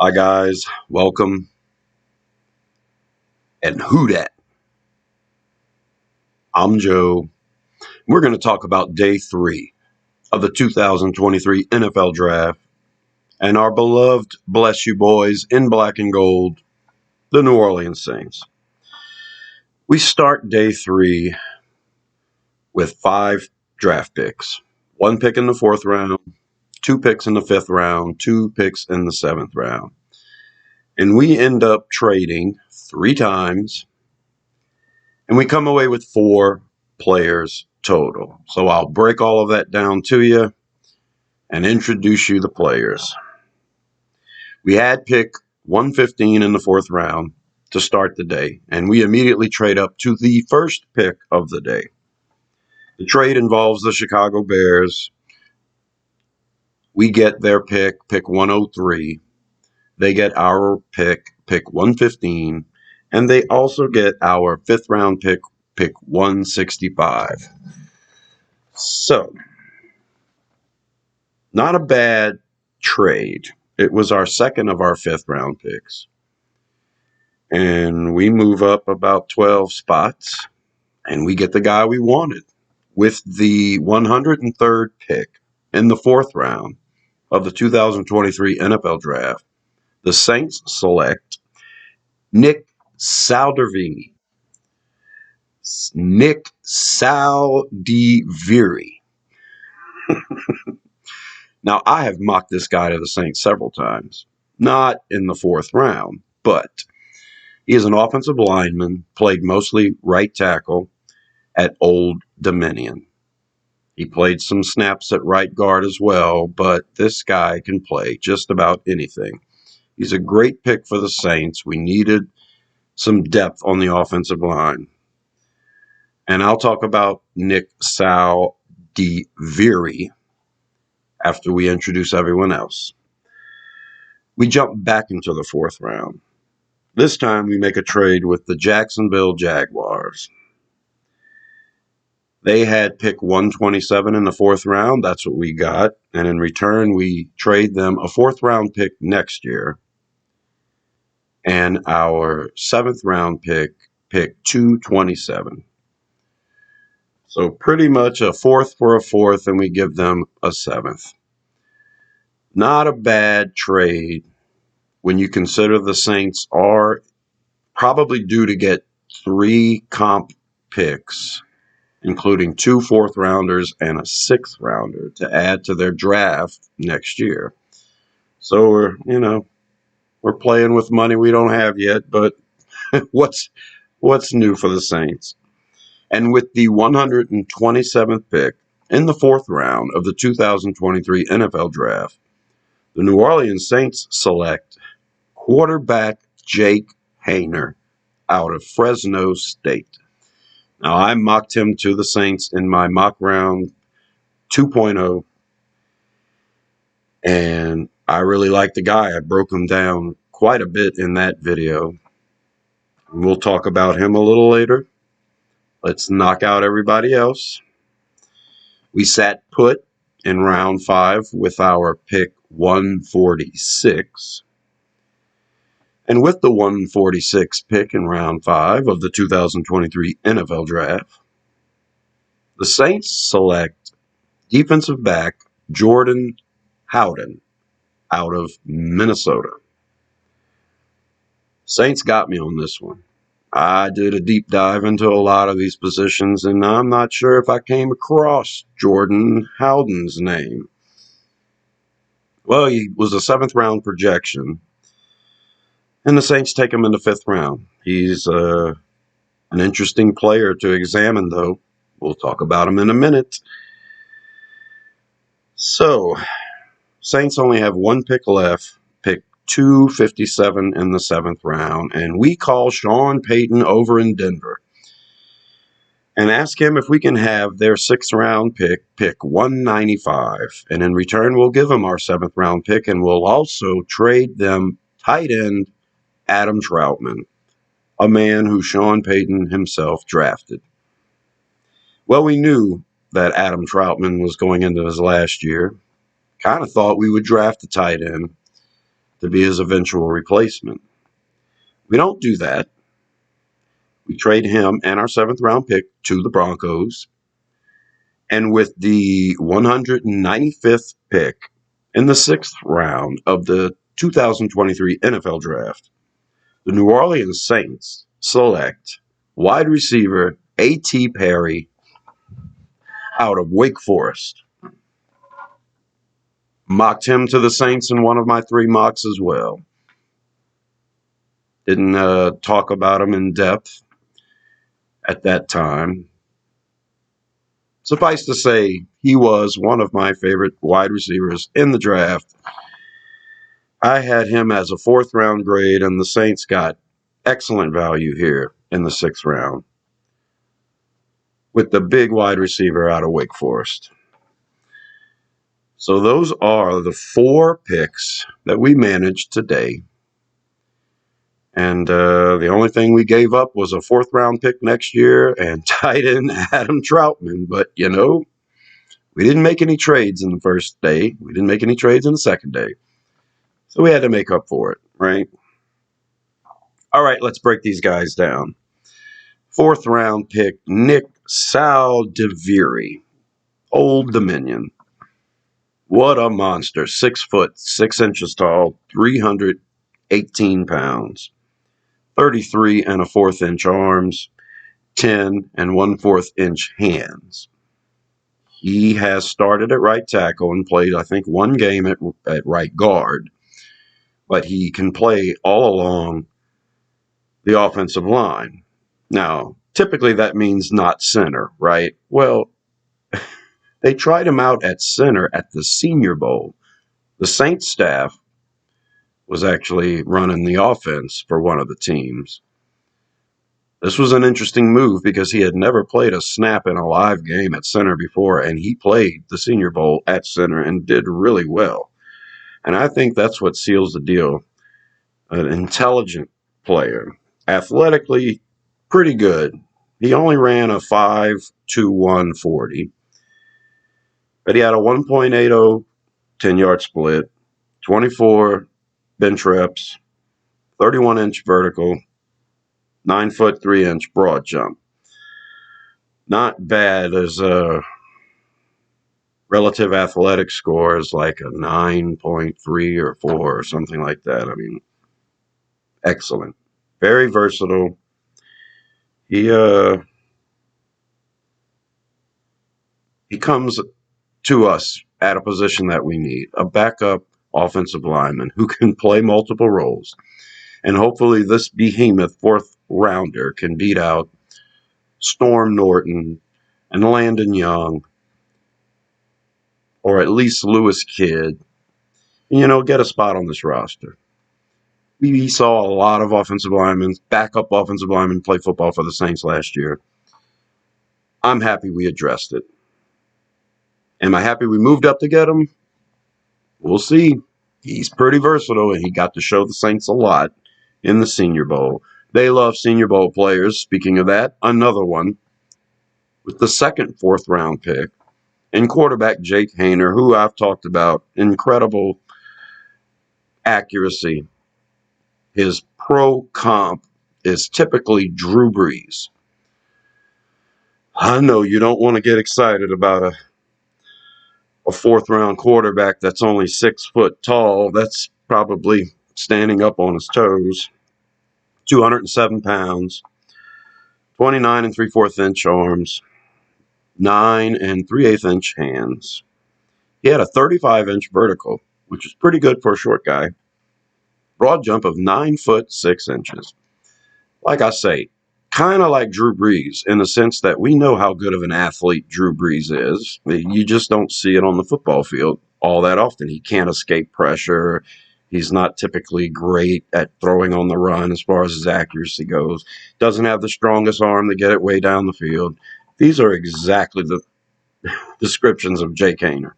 Hi guys, welcome. And who dat? I'm Joe. We're going to talk about day 3 of the 2023 NFL Draft and our beloved, bless you boys, in black and gold, the New Orleans Saints. We start day 3 with 5 draft picks. 1 pick in the 4th round, 2 picks in the 5th round, 2 picks in the 7th round. And we end up trading 3 times, and we come away with 4 players total. So I'll break all of that down to you and introduce you the players. We had pick 115 in the 4th round to start the day, and we immediately trade up to the first pick of the day. The trade involves the Chicago Bears. We get their pick 103. They get our pick 115, and they also get our 5th round pick 165. So, not a bad trade. It was our second of our 5th round picks. And we move up about 12 spots, and we get the guy we wanted. With the 103rd pick in the 4th round of the 2023 NFL Draft, the Saints select Nick Saldiveri. Nick Saldiveri. Now, I have mocked this guy to the Saints several times. Not in the 4th round, but he is an offensive lineman, played mostly right tackle at Old Dominion. He played some snaps at right guard as well, but this guy can play just about anything. He's a great pick for the Saints. We needed some depth on the offensive line. And I'll talk about Nick Saldiveri after we introduce everyone else. We jump back into the 4th round. This time we make a trade with the Jacksonville Jaguars. They had pick 127 in the 4th round. That's what we got. And in return, we trade them a 4th round pick next year and our 7th round pick 227. So pretty much a 4th for a 4th, and we give them a 7th. Not a bad trade when you consider the Saints are probably due to get 3 comp picks, including 2 4th rounders and a 6th rounder to add to their draft next year. So we're playing with money we don't have yet, but what's new for the Saints? And with the 127th pick in the 4th round of the 2023 NFL Draft, the New Orleans Saints select quarterback Jake Haener out of Fresno State. Now, I mocked him to the Saints in my mock round 2.0, and I really like the guy. I broke him down quite a bit in that video. We'll talk about him a little later. Let's knock out everybody else. We sat put in round 5 with our pick 146. And with the 146th pick in round 5 of the 2023 NFL Draft, the Saints select defensive back Jordan Howden out of Minnesota. Saints got me on this one. I did a deep dive into a lot of these positions, and I'm not sure if I came across Jordan Howden's name. Well, he was a 7th round projection, and the Saints take him in the 5th round. He's an interesting player to examine, though. We'll talk about him in a minute. So, Saints only have 1 pick left, pick 257 in the 7th round, and we call Sean Payton over in Denver and ask him if we can have their 6th round pick 195, and in return we'll give them our 7th round pick, and we'll also trade them tight end Adam Troutman, a man who Sean Payton himself drafted. Well, we knew that Adam Troutman was going into his last year. Kind of thought we would draft a tight end to be his eventual replacement. We don't do that. We trade him and our 7th-round pick to the Broncos. And with the 195th pick in the 6th round of the 2023 NFL Draft, the New Orleans Saints select wide receiver A.T. Perry out of Wake Forest. Mocked him to the Saints in one of my 3 mocks as well. Didn't talk about him in depth at that time. Suffice to say, he was one of my favorite wide receivers in the draft. I had him as a 4th-round grade, and the Saints got excellent value here in the 6th round with the big wide receiver out of Wake Forest. So those are the 4 picks that we managed today. And the only thing we gave up was a 4th-round pick next year and tight end Adam Troutman. But, we didn't make any trades in the first day. We didn't make any trades in the second day. So we had to make up for it, right? All right, let's break these guys down. 4th-round pick, Nick Saldiveri, Old Dominion. What a monster. 6 foot, 6 inches tall, 318 pounds. 33 and a 1/4 inch arms, 10 and 1/4 inch hands. He has started at right tackle and played, I think, 1 game at right guard, but he can play all along the offensive line. Now, typically that means not center, right? Well, they tried him out at center at the Senior Bowl. The Saints staff was actually running the offense for one of the teams. This was an interesting move because he had never played a snap in a live game at center before, and he played the Senior Bowl at center and did really well. And I think that's what seals the deal. An intelligent player, athletically pretty good. He only ran a 5.21 40, but he had a 1.80 10-yard split, 24 bench reps, 31-inch vertical, 9 foot 3 inch broad jump. Not bad as a relative athletic score is like a 9.3 or 4 or something like that. I mean, excellent. Very versatile. He comes to us at a position that we need, a backup offensive lineman who can play multiple roles. And hopefully this behemoth 4th rounder can beat out Storm Norton and Landon Young, or at least Lewis Kidd, and, get a spot on this roster. We saw a lot of offensive linemen, backup offensive linemen, play football for the Saints last year. I'm happy we addressed it. Am I happy we moved up to get him? We'll see. He's pretty versatile, and he got to show the Saints a lot in the Senior Bowl. They love Senior Bowl players. Speaking of that, another one with the 2nd 4th round pick and quarterback Jake Haener, who I've talked about. Incredible accuracy. His pro comp is typically Drew Brees. I know you don't want to get excited about a 4th round quarterback that's only 6 foot tall. That's probably standing up on his toes. 207 pounds, 29 and 3/4 inch arms, 9 and 3/8 inch hands. He had a 35-inch vertical, which is pretty good for a short guy. Broad jump of 9 foot 6 inches. Like I say, kind of like Drew Brees in the sense that we know how good of an athlete Drew Brees is. You just don't see it on the football field all that often. He can't escape pressure. He's not typically great at throwing on the run as far as his accuracy goes. Doesn't have the strongest arm to get it way down the field. These are exactly the descriptions of Jake Haener.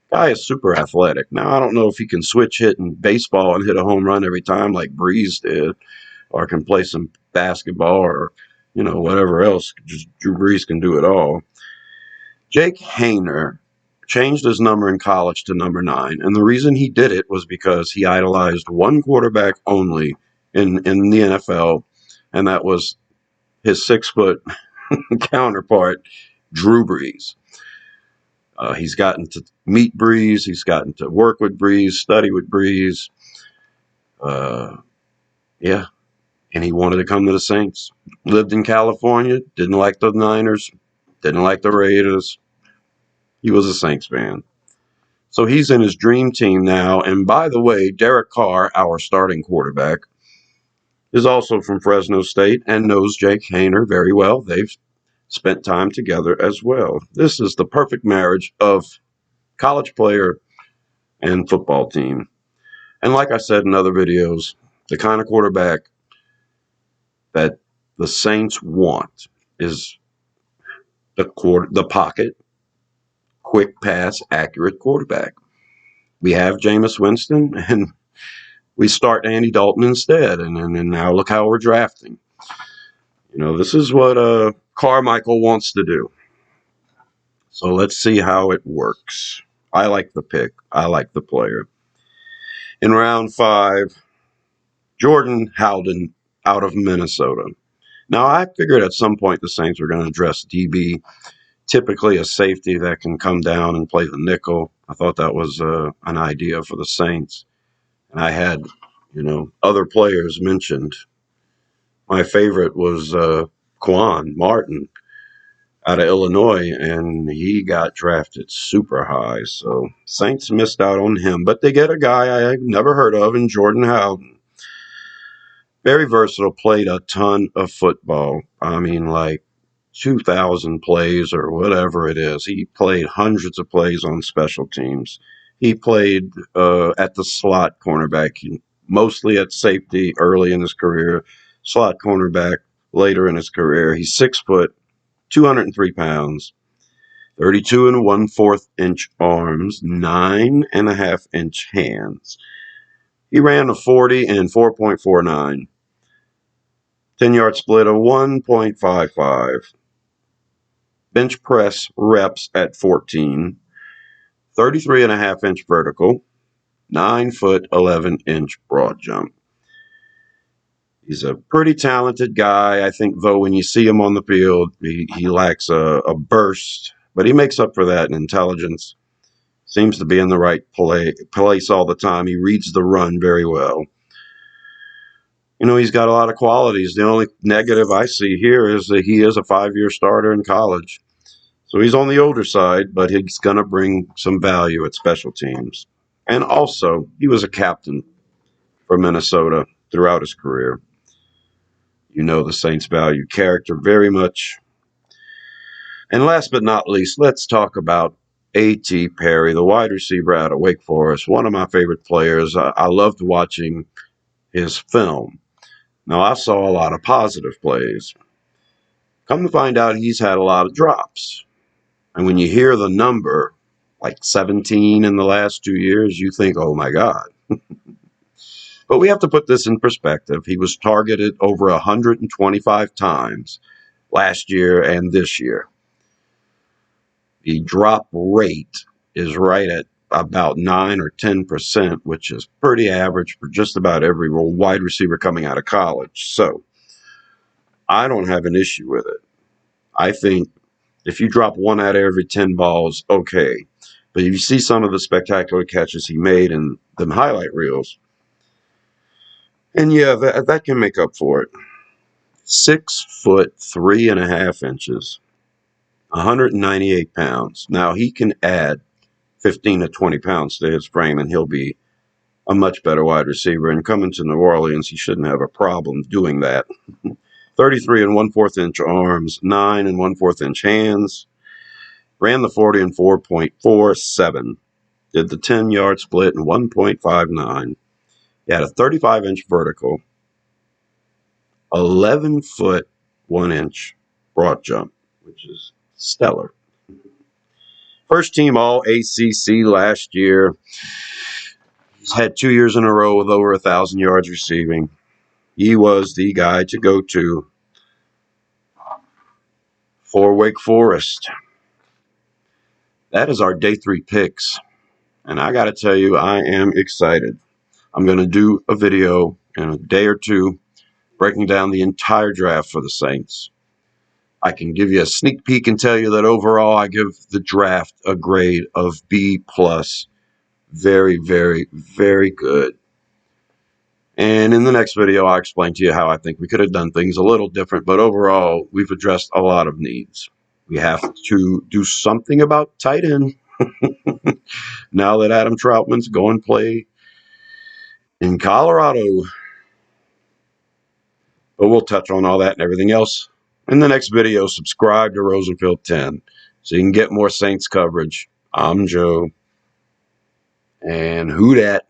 Guy is super athletic. Now, I don't know if he can switch hitting baseball and hit a home run every time like Brees did, or can play some basketball or, whatever else. Just Drew Brees can do it all. Jake Haener changed his number in college to number 9. And the reason he did it was because he idolized one quarterback only in the NFL, and that was his 6-foot counterpart, Drew Brees. He's gotten to meet Brees. He's gotten to work with Brees, study with Brees. Yeah, and he wanted to come to the Saints. Lived in California, didn't like the Niners, didn't like the Raiders. He was a Saints fan. So he's in his dream team now. And by the way, Derek Carr, our starting quarterback, is also from Fresno State and knows Jake Haener very well. They've spent time together as well. This is the perfect marriage of college player and football team. And like I said in other videos, the kind of quarterback that the Saints want is the pocket, quick pass, accurate quarterback. We have Jameis Winston, and we start Andy Dalton instead. And now look how we're drafting. This is what Carmichael wants to do. So let's see how it works. I like the pick. I like the player. In round 5, Jordan Howden out of Minnesota. Now, I figured at some point the Saints were going to address DB, typically a safety that can come down and play the nickel. I thought that was an idea for the Saints. And I had, other players mentioned. My favorite was Quan Martin out of Illinois, and he got drafted super high. So Saints missed out on him, but they get a guy I've never heard of in Jordan Howden. Very versatile, played a ton of football. I mean, like 2,000 plays or whatever it is. He played hundreds of plays on special teams. He played at the slot cornerback, mostly at safety early in his career, slot cornerback later in his career. He's 6 foot, 203 pounds, 32 and 1/4 inch arms, 9.5 inch hands. He ran a 40 and 4.49. 10-yard split of 1.55. Bench press reps at 14. 33.5 inch vertical. 9 foot 11 inch broad jump. He's a pretty talented guy. I think, though, when you see him on the field, he lacks a burst, but he makes up for that in intelligence. Seems to be in the right place all the time. He reads the run very well. He's got a lot of qualities. The only negative I see here is that he is a 5-year starter in college. So he's on the older side, but he's going to bring some value at special teams. And also, he was a captain for Minnesota throughout his career. The Saints value character very much. And last but not least, let's talk about A.T. Perry, the wide receiver out of Wake Forest, one of my favorite players. I loved watching his film. Now, I saw a lot of positive plays. Come to find out, he's had a lot of drops. And when you hear the number, like 17 in the last 2 years, you think, oh my God. But we have to put this in perspective. He was targeted over 125 times last year and this year. The drop rate is right at about 9 or 10%, which is pretty average for just about every wide receiver coming out of college. So I don't have an issue with it. I think if you drop 1 out of every 10 balls, okay. But if you see some of the spectacular catches he made in the highlight reels, and yeah, that can make up for it. 6 foot 3.5 inches, 198 pounds. Now he can add 15 to 20 pounds to his frame, and he'll be a much better wide receiver. And coming to New Orleans, he shouldn't have a problem doing that. 33 and 1/4 inch arms, 9 and 1/4 inch hands. Ran the 40 in 4.47. Did the 10-yard split in 1.59. He had a 35 inch vertical, 11 foot 1 inch broad jump, which is stellar. First team All ACC last year. He's had 2 years in a row with over 1,000 yards receiving. He was the guy to go to for Wake Forest. that is our day 3 picks. And I got to tell you, I am excited. I'm going to do a video in a day or two breaking down the entire draft for the Saints. I can give you a sneak peek and tell you that overall I give the draft a grade of B+. Very, very, very good. And in the next video, I'll explain to you how I think we could have done things a little different, but overall, we've addressed a lot of needs. We have to do something about tight end. Now that Adam Troutman's going to play in Colorado. But we'll touch on all that and everything else in the next video. Subscribe to Rosenfield 10 so you can get more Saints coverage. I'm Joe. And who dat?